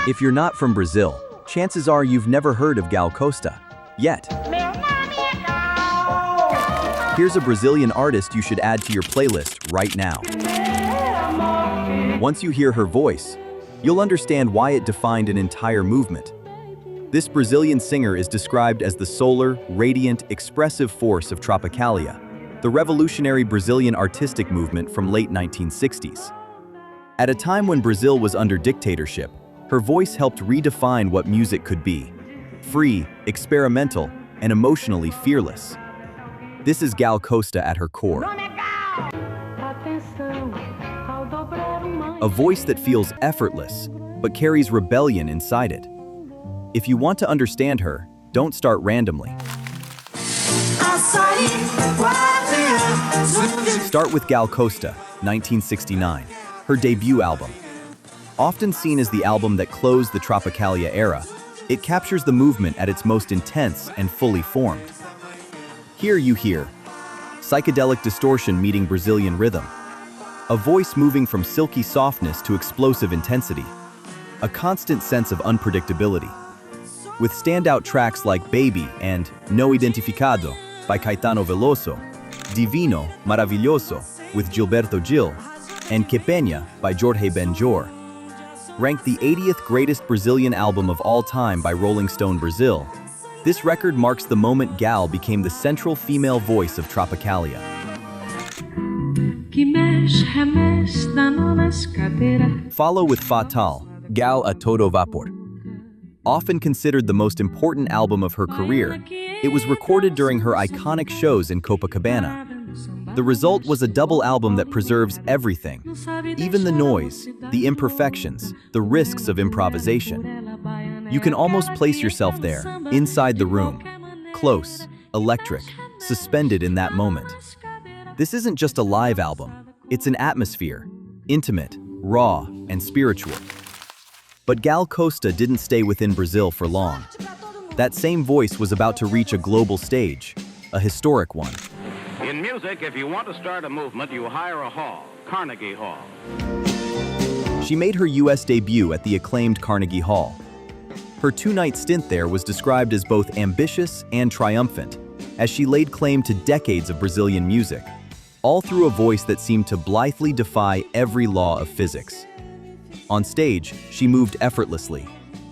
If you're not from Brazil, chances are you've never heard of Gal Costa yet. Here's a Brazilian artist you should add to your playlist right now. Once you hear her voice, you'll understand why it defined an entire movement. This Brazilian singer is described as the solar, radiant, expressive force of Tropicália, the revolutionary Brazilian artistic movement from late 1960s. At a time when Brazil was under dictatorship, her voice helped redefine what music could be: free, experimental, and emotionally fearless. This is Gal Costa at her core. A voice that feels effortless, but carries rebellion inside it. If you want to understand her, don't start randomly. Start with Gal Costa, 1969, her debut album. Often seen as the album that closed the Tropicália era, it captures the movement at its most intense and fully formed. Here you hear psychedelic distortion meeting Brazilian rhythm, a voice moving from silky softness to explosive intensity, a constant sense of unpredictability. With standout tracks like Baby and No Identificado by Caetano Veloso, Divino, Maravilhoso with Gilberto Gil, and Que Pena by Jorge Ben-Jor. Ranked the 80th greatest Brazilian album of all time by Rolling Stone Brazil, this record marks the moment Gal became the central female voice of Tropicália. Follow with Fatal, Gal a Todo Vapor. Often considered the most important album of her career, it was recorded during her iconic shows in Copacabana. The result was a double album that preserves everything, even the noise, the imperfections, the risks of improvisation. You can almost place yourself there, inside the room, close, electric, suspended in that moment. This isn't just a live album, it's an atmosphere, intimate, raw, and spiritual. But Gal Costa didn't stay within Brazil for long. That same voice was about to reach a global stage, a historic one. In music, if you want to start a movement, you hire a hall, Carnegie Hall. She made her US debut at the acclaimed Carnegie Hall. Her two-night stint there was described as both ambitious and triumphant, as she laid claim to decades of Brazilian music, all through a voice that seemed to blithely defy every law of physics. On stage, she moved effortlessly,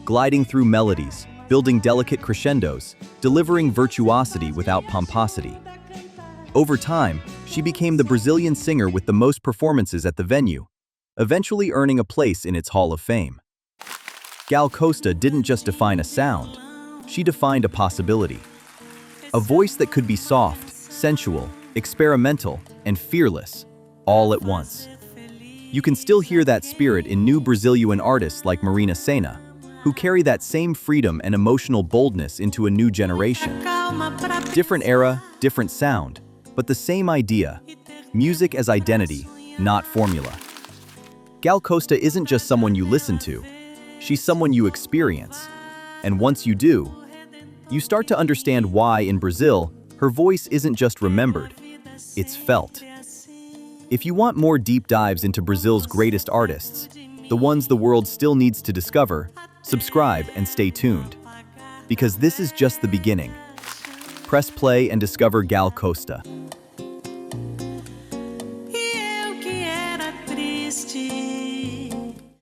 gliding through melodies, building delicate crescendos, delivering virtuosity without pomposity. Over time, she became the Brazilian singer with the most performances at the venue, eventually earning a place in its Hall of Fame. Gal Costa didn't just define a sound, she defined a possibility. A voice that could be soft, sensual, experimental, and fearless, all at once. You can still hear that spirit in new Brazilian artists like Marina Sena, who carry that same freedom and emotional boldness into a new generation. Different era, different sound, but the same idea: music as identity, not formula. Gal Costa isn't just someone you listen to, she's someone you experience. And once you do, you start to understand why in Brazil, her voice isn't just remembered, it's felt. If you want more deep dives into Brazil's greatest artists, the ones the world still needs to discover, subscribe and stay tuned. Because this is just the beginning. Press play and discover Gal Costa.